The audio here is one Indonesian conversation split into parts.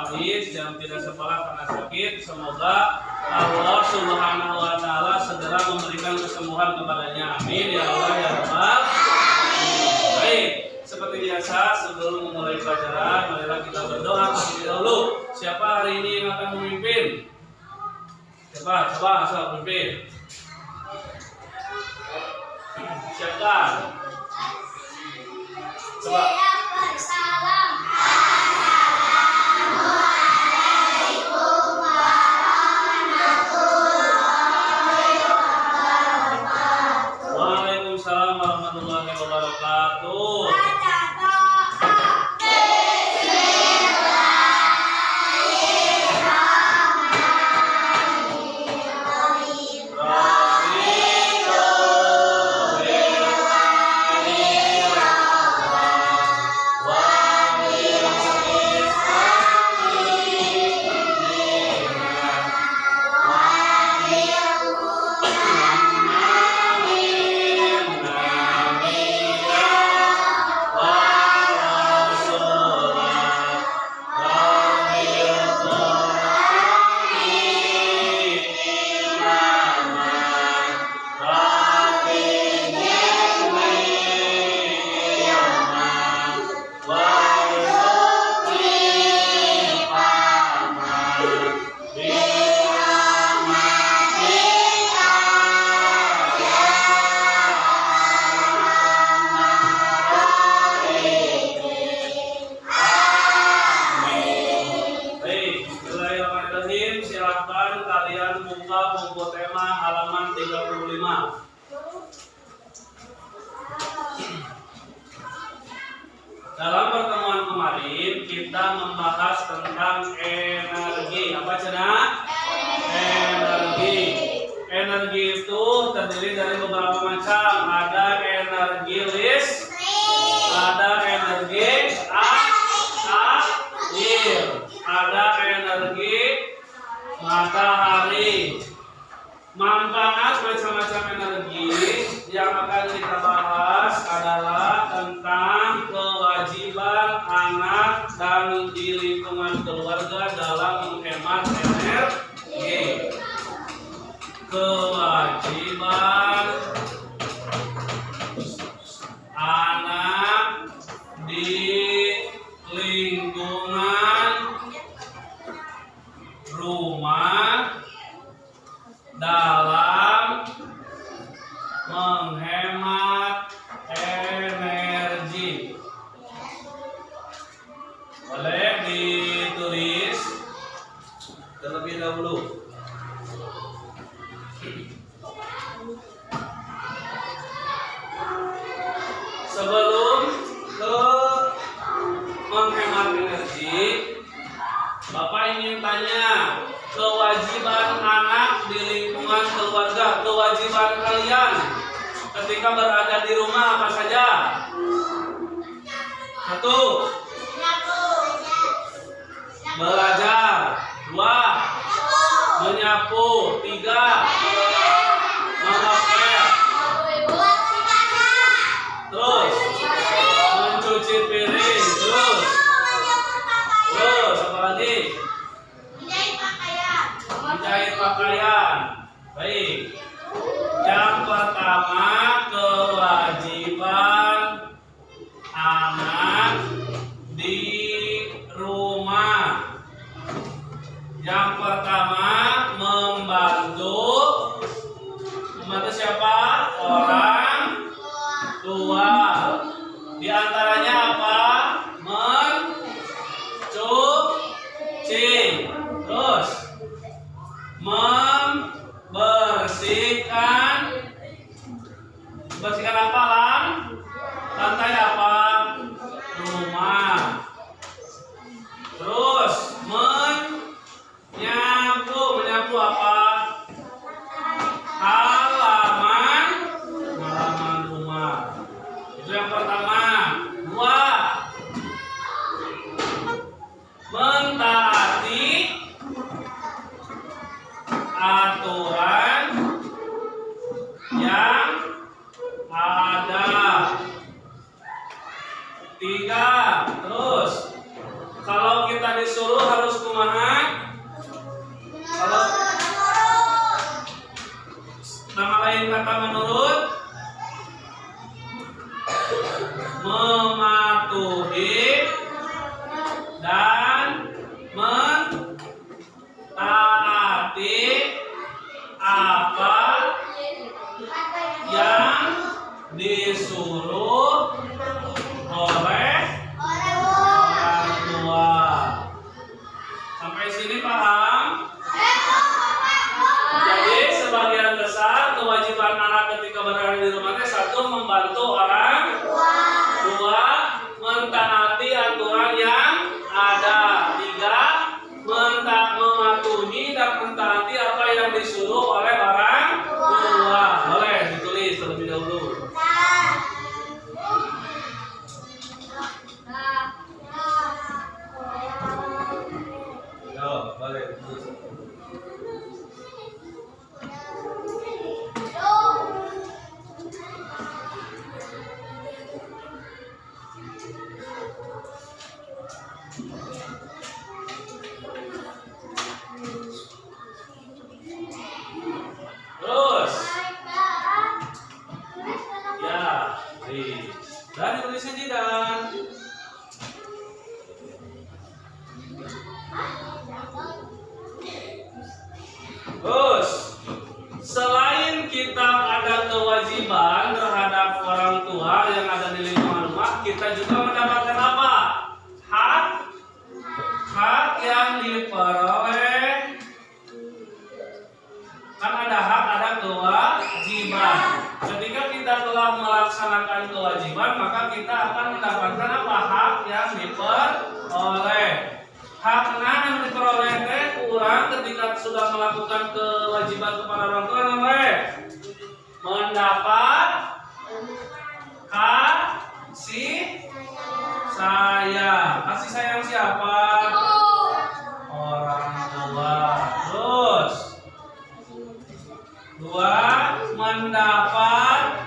pahit, yang tidak sekolah karena sakit. Semoga Allah Subhanahu wa Ta'ala segera memberikan kesembuhan kepadanya. Amin ya Allah ya Rabbal. Baik, seperti biasa sebelum memulai pelajaran, marilah kita berdoa terlebih dahulu. Siapa hari ini yang akan memimpin? Siapa? Coba asal memimpin. Siapkan. Coba. Waalaikumsalam warahmatullahi wabarakatuh. Silahkan kalian buka buku tema halaman 35. Dalam pertemuan kemarin kita membahas tentang energi. Apa cenah? Energi. Energi itu terdiri dari beberapa macam. Ada energi listrik, ada energi air, ada energi matahari. Manfaat macam-macam energi yang akan kita bahas adalah tentang kewajiban anak dan di lingkungan keluarga dalam menghemat energi. Kewajiban anak di lingkungan rumah dalam menghemat energi. Boleh ditulis terlebih dahulu. Sebelum ke menghemat energi, Bapak ingin tanya, kewajiban anak di lingkungan keluarga, kewajiban kalian ketika berada di rumah apa saja? 1. Belajar. 2. Menyapu. 3. Mengepel. Terus mencuci piring. Terus apa lagi? Menjahit pakaian. Baik. Yang pertama, kewajiban anak di rumah. Yang pertama, membantu siapa? Orang tua. Di antaranya apa? Mencuci. Terus membersihkan apa, Lan? Lantai apa? Rumah. Terus menyapu apa? Halaman rumah. Itu yang pertama. 2. Mentaati aturan yang ada. 3. Terus kalau kita disuruh harus kumaha? Harus nama lain kata menurut mematuhi dan mentaati apa yang disuruh oleh orang tua. Sampai sini paham? Jadi sebagian besar kewajiban anak ketika berada di rumahnya, satu, membantu orang tua, mentaati aturan yang ada, tiga, mematuhi dan mentaati apa yang disuruh oleh orang tua. Boleh ditulis terlebih dahulu. Boleh ditulis. Terus ya, dan ditulisnya Jidan. Terus selain kita ada kewajiban terhadap orang tua yang ada di lingkungan rumah, kita juga mendapatkan apa? Hak yang diperoleh. Kan ada hak, ada kewajiban. Ketika kita telah melaksanakan kewajiban, maka kita akan mendapatkan apa? Hak yang diperoleh. Hak yang diperoleh kurang ketika sudah melakukan kewajiban kepada orang tua, mendapat kasih sayang. Kasih sayang siapa? Orang tua. Terus dua, mendapat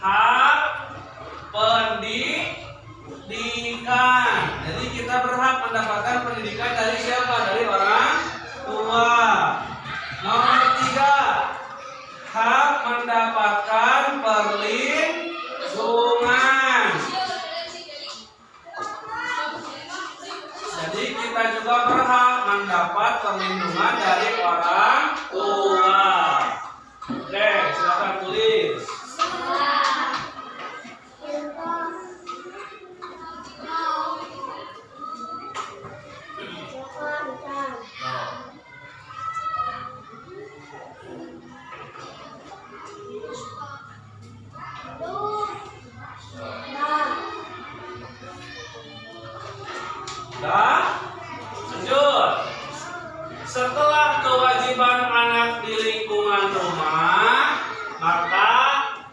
hak pendidikan. Jadi kita berhak mendapatkan pendidikan dari siapa? Dari orang tua. Nomor tiga, hak mendapatkan perlindungan. Jadi kita juga berhak mendapat perlindungan dari orang tua. Oke, silakan tulis. Lanjut. Setelah kewajiban anak di lingkungan rumah, maka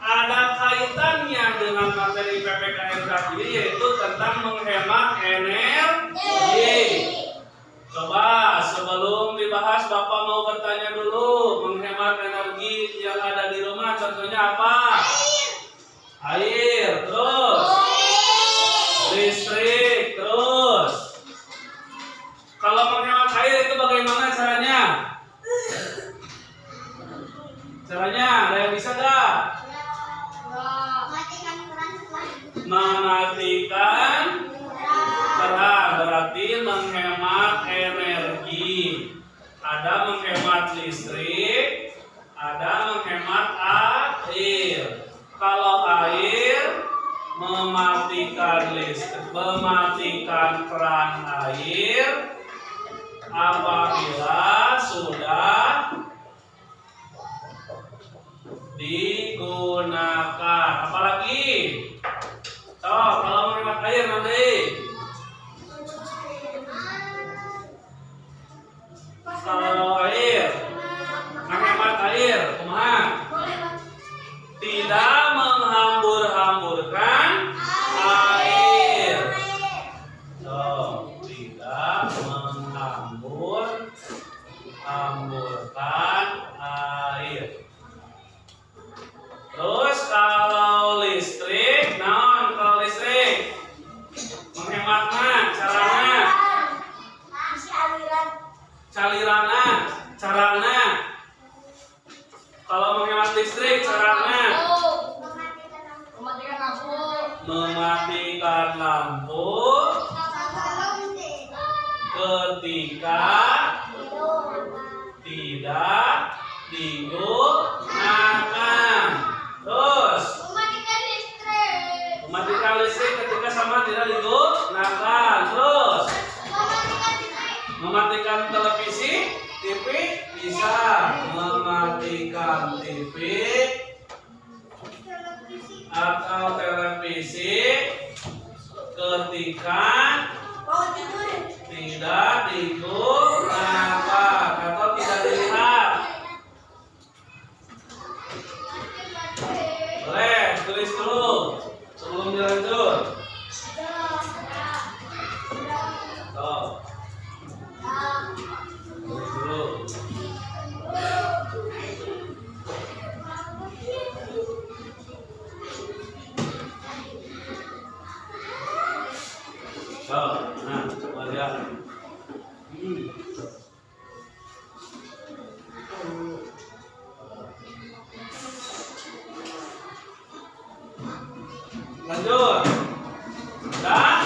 ada kaitannya dengan materi PPKN saat ini, yaitu tentang menghemat energi. Coba sebelum dibahas, Bapak mau bertanya dulu, menghemat energi yang ada di rumah contohnya apa? Air, terus listrik, terus. Kalau menghemat air itu bagaimana caranya? Caranya, ada yang bisa nggak? Mematikan keran, berarti menghemat energi. Ada menghemat listrik, ada menghemat air. Kalau air, mematikan listrik, mematikan keran air apabila sudah digunakan. Apalagi? Kalau menghemat air nanti kalau air, menghemat air, kumaha? Tidak menghambur-hamburkan air. Tidak menghambur-hamburkan air. Terus kalau listrik, kalau listrik menghemat cara Kalau menghemat listrik caranya mematikan lampu ketika tidak digunakan. Terus mematikan listrik ketika sama tidak digunakan. Terus mematikan televisi, TV bisa. Mematikan TV atau televisi ketika tidak digunakan atau tidak dilihat. Boleh tulis dulu sebelum dilanjut. Tulis dulu. Nah, lihat. Lanjut. Dan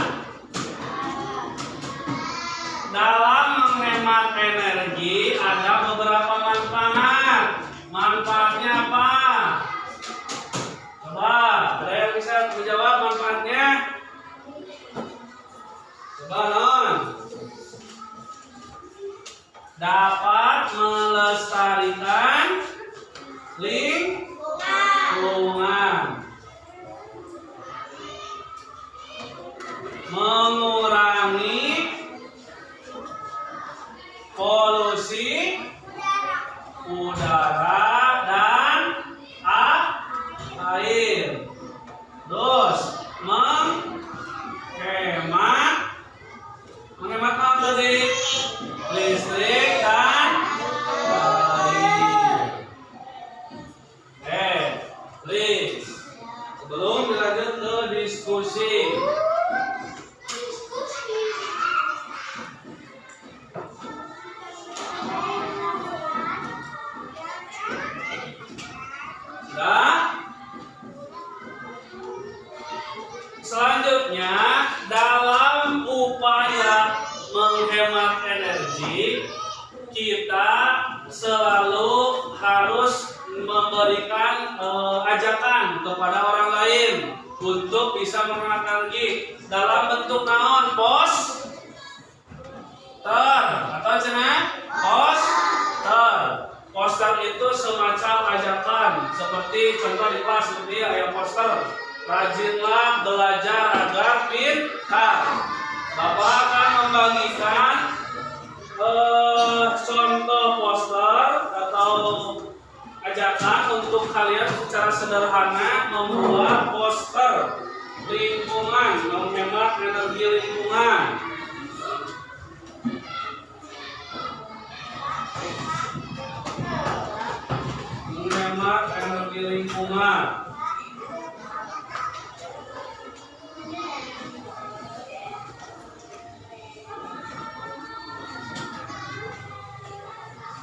dalam menghemat energi ada beberapa manfaat. Manfaatnya apa? Coba, ada yang bisa menjawab manfaatnya? Coba non. Dapat melestarikan lingkungan, mengurangi polusi udara dan air. Terus menghemat apa tadi? Listrik dan air. Please. Sebelum dilanjut ke diskusi. Selanjutnya, dalam upaya menghemat energi, kita selalu harus memberikan ajakan kepada orang lain untuk bisa menghemat energi dalam bentuk naon? Poster atau poster itu semacam ajakan, seperti contoh di kelas seperti ya poster. Rajinlah belajar agar pintar. Bapak akan membagikan contoh poster atau ajakan untuk kalian secara sederhana membuat poster lingkungan, menghemat energi lingkungan. Menghemat energi lingkungan.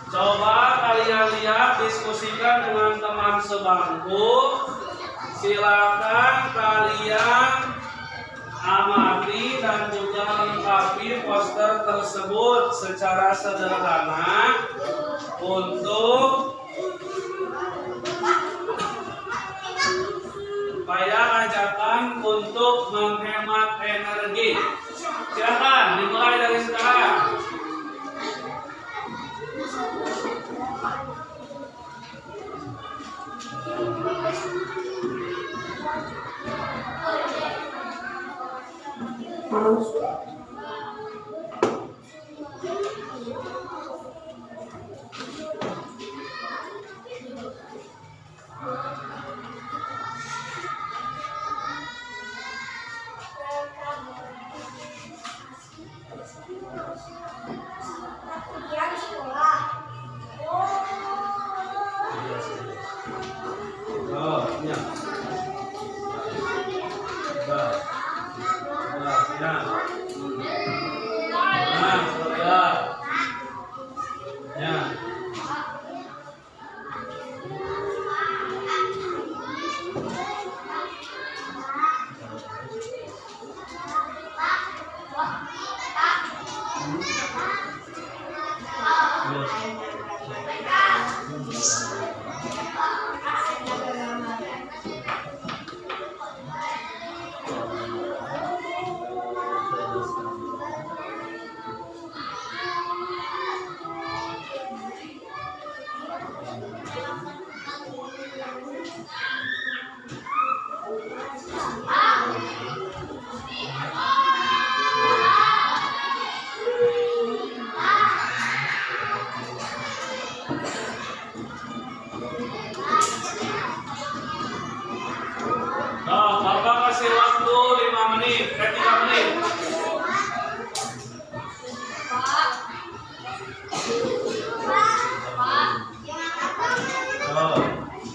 Coba kalian lihat, diskusikan dengan teman sebangku. Silakan kalian amati dan juga lengkapi poster tersebut secara sederhana untuk supaya ajakan untuk menghemat energi. Silakan dimulai dari sekarang.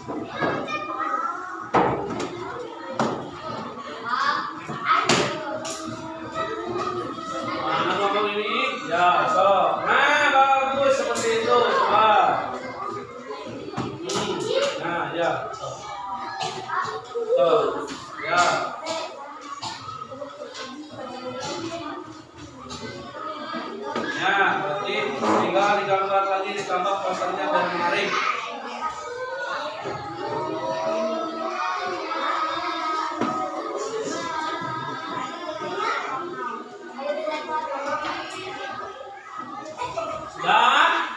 Mana kelompok ini? Ya, so. Nah, bagus seperti itu. Coba. Nah, ya. So. So. Ya. Ya, berarti tinggal digambar lagi, ditambah posternya dan menarik. Sudah?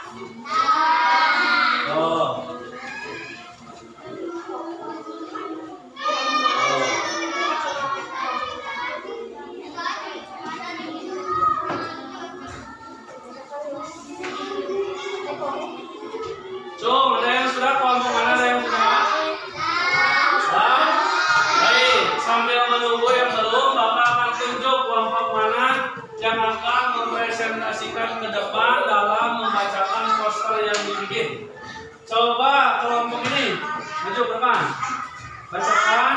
Oh. Cung, ada yang sudah? Kelompok mana ada yang sudah? Sudah? Baik, sambil menunggu yang belum, Bapak akan tunjuk kelompok mana yang akan mempresentasikan ke depan dalam membacakan poster yang dibikin. Coba kelompok ini, maju ke depan. Bacakan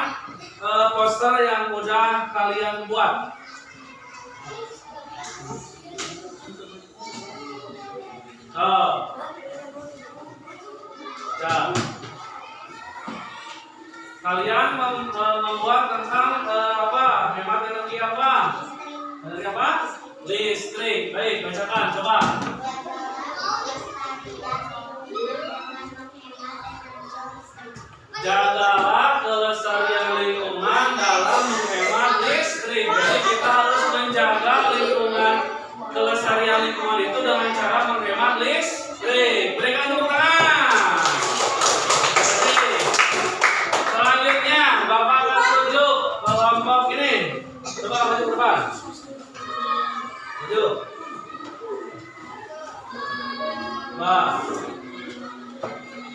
poster yang udah kalian buat. Kalian membuat tentang apa? Hemat energi apa? Energi apa? Listrik. Baik, bacakan, coba. Jagalah kelestarian lingkungan dalam menghemat listrik. Jadi kita harus menjaga lingkungan, kelestarian lingkungan itu dengan cara menghemat listrik. Berikan tepuk tangan. Selanjutnya, Bapak akan tunjuk kelompok ini. Coba maju ke depan. Maju.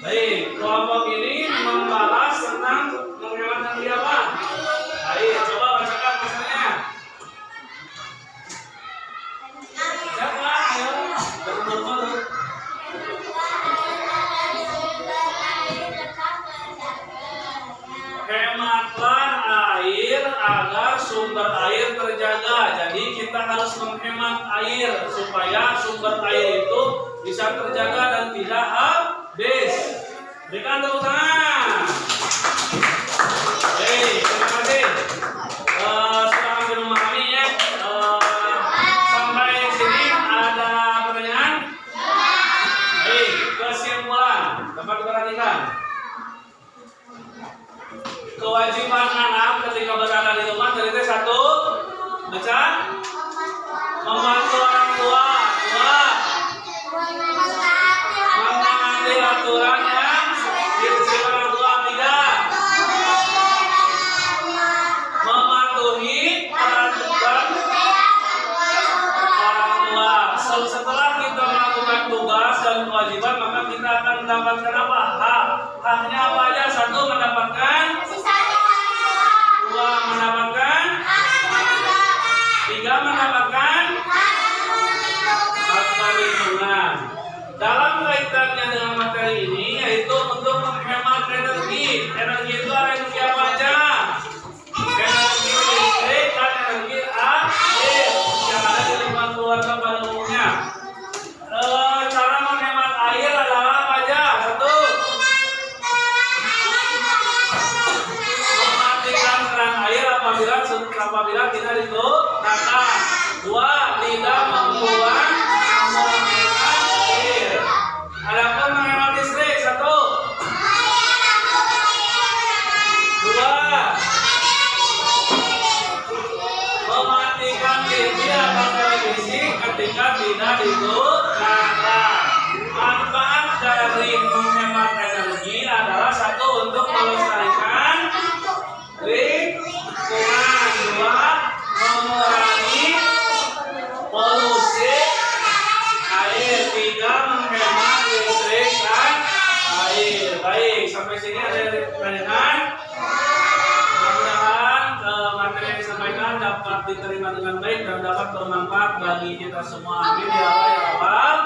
Baik, kelompok ini membahas tentang menghemat energi apa? Baik, coba bacakan misalnya. Siapa? Ayo, betul-betul. Hematlah air agar sumber air terjaga. Jadi kita harus menghemat air supaya sumber air itu bisa terjaga dan tidak habis. Berikan tepuk tangan. Oke, terima kasih. Sudah hampir memahami ya. Sampai sini ada pertanyaan? Baik, kesimpulan dapat diperhatikan. Kewajiban anak ketika berada di rumah dari satu, baca, membantu orang tua, dua, menaati aturan yang ditetapkan orang tua, tiga, mematuhi peraturan orang tua. Setelah kita melakukan tugas dan kewajiban, maka kita akan mendapatkan apa? Haknya apa aja? Satu, mendapatkan. Dua, mendapatkan. Tiga, mendapatkan hak perlindungan. Dalam kaitannya dengan materi ini, yaitu untuk menghemat energi. Energi itu ada energi apa aja? Energi listrik dan energi air yang ada di lingkungan keluarga pada umumnya. Cara menghemat air adalah apa aja? Satu, mematikan keran air apabila tidak digunakan. Dua, tidak membuang air. Adapun menghemat listrik, satu, dua, mematikan TV atau televisi ketika tidak digunakan. Manfaat dari menghemat energi adalah satu, untuk melestarikan lingkungan. Dua, mengurangi polusi air. Tiga, menghemat listrik dan air. Baik, sampai sini ada pertanyaan? Mudah-mudahan materi yang disampaikan dapat diterima dengan baik dan dapat bermanfaat bagi kita semua. Amin ya Allah ya Rabbal